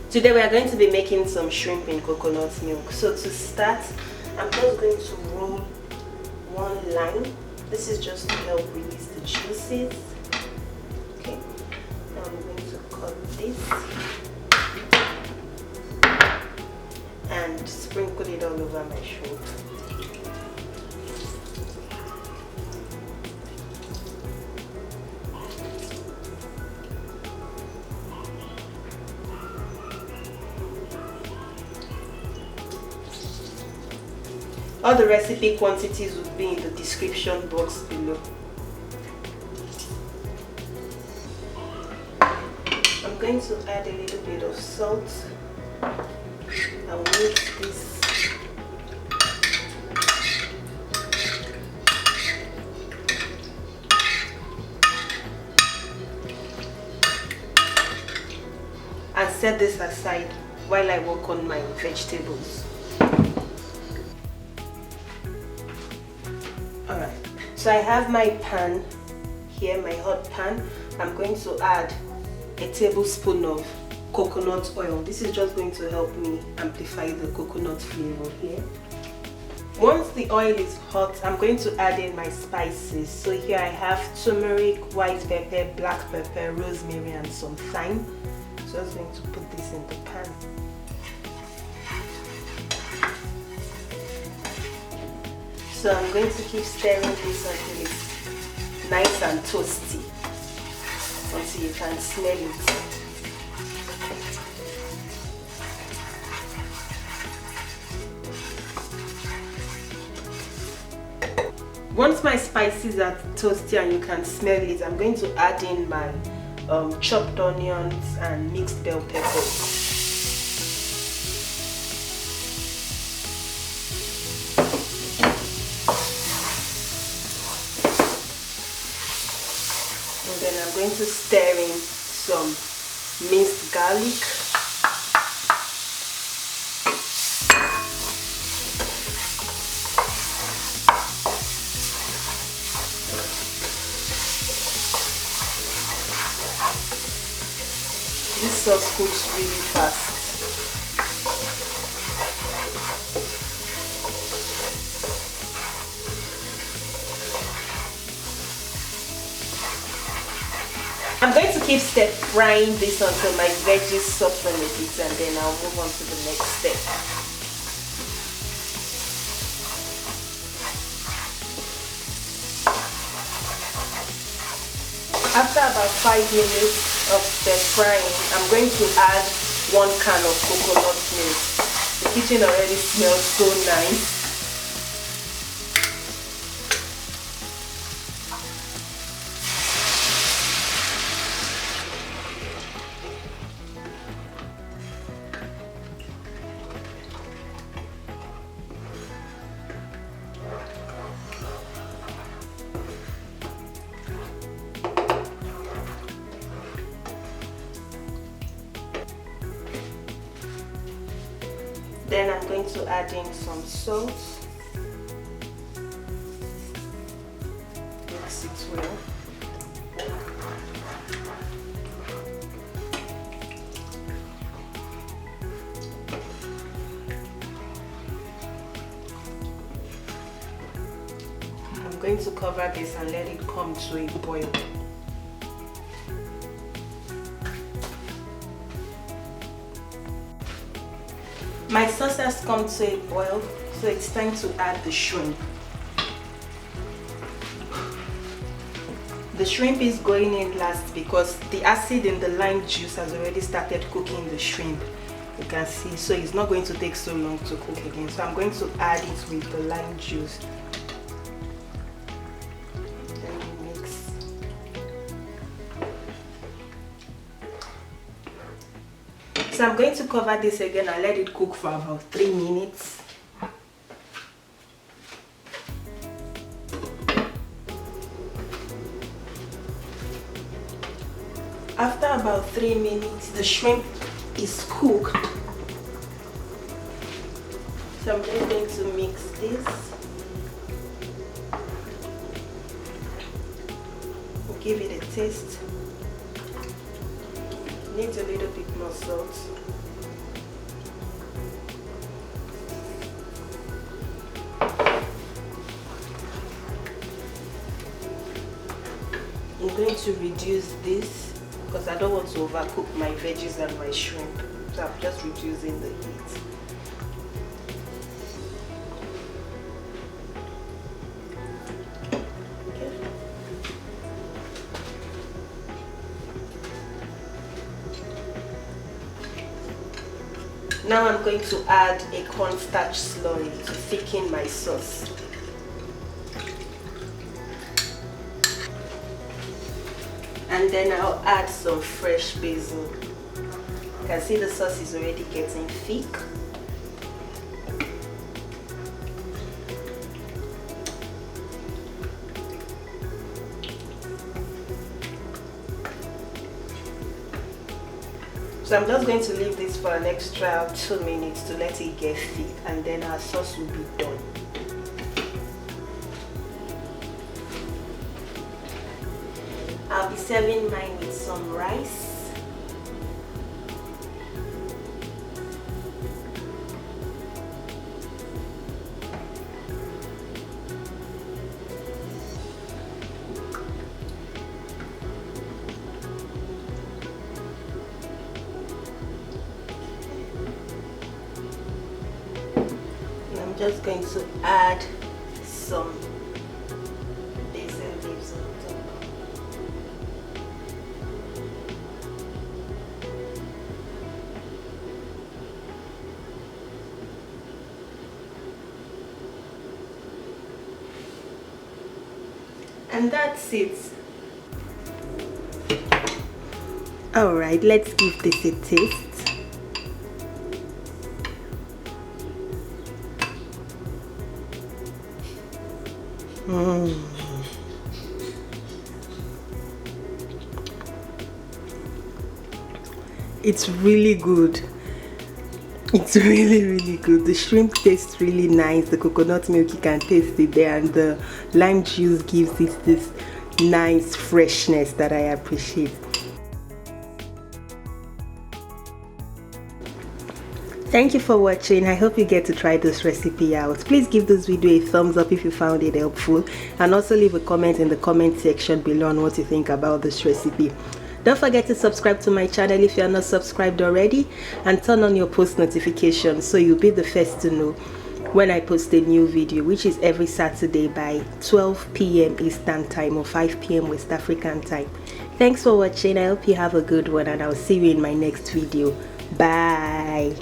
Today we are going to be making some shrimp in coconut milk. So to start, I'm just going to roll one line. This is just to help release the juices. Okay, now I'm going to cut this and sprinkle it all over my shrimp. All the recipe quantities will be in the description box below. I'm going to add a little bit of salt. I'll mix this. And set this aside while I work on my vegetables. Alright, so I have my pan here, my hot pan. I'm going to add a tablespoon of coconut oil. This is just going to help me amplify the coconut flavor here. Once the oil is hot, I'm going to add in my spices. So here I have turmeric, white pepper, black pepper, rosemary and some thyme. So I'm just going to put this in the pan. So I'm going to keep stirring this until it's nice and toasty, until you can smell it. Once my spices are toasty and you can smell it, I'm going to add in my chopped onions and mixed bell peppers. And then I'm going to stir in some minced garlic. This sauce cooks really fast. I'm going to keep stir frying this until my veggies soften a bit, and then I'll move on to the next step. After about 5 minutes of stir frying, I'm going to add 1 can of coconut milk. The kitchen already smells so nice. Then I'm going to add in some salt. Mix it well. I'm going to cover this and let it come to a boil. My sauce has come to a boil, so it's time to add the shrimp. The shrimp is going in last because the acid in the lime juice has already started cooking the shrimp. You can see, so it's not going to take so long to cook again. So I'm going to add it with the lime juice. Then mix. So I'm going to cover this again and let it cook for about 3 minutes. After about 3 minutes, the shrimp is cooked. So I'm just going to mix this. Give it a taste. Needs a little bit more salt. going to reduce this because I don't want to overcook my veggies and my shrimp. So I'm just reducing the heat. Okay. Now I'm going to add a cornstarch slurry to thicken my sauce. And then I'll add some fresh basil. You can see the sauce is already getting thick. So I'm just going to leave this for an extra 2 minutes to let it get thick, and then our sauce will be done. I'll be serving mine with some rice. And I'm just going to add some basil leaves on top. And that's it. Alright, let's give this a taste. It's really good. It's really good. The shrimp tastes really nice. The coconut milk, you can taste it there, and the lime juice gives it this nice freshness that I appreciate. Thank you for watching. I hope you get to try this recipe out. Please give this video a thumbs up if you found it helpful, and also leave a comment in the comment section below on what you think about this recipe. Don't forget to subscribe to my channel if you are not subscribed already, and turn on your post notifications so you'll be the first to know when I post a new video, which is every Saturday by 12 p.m. Eastern Time or 5 p.m. West African Time. Thanks for watching. I hope you have a good one, and I'll see you in my next video. Bye.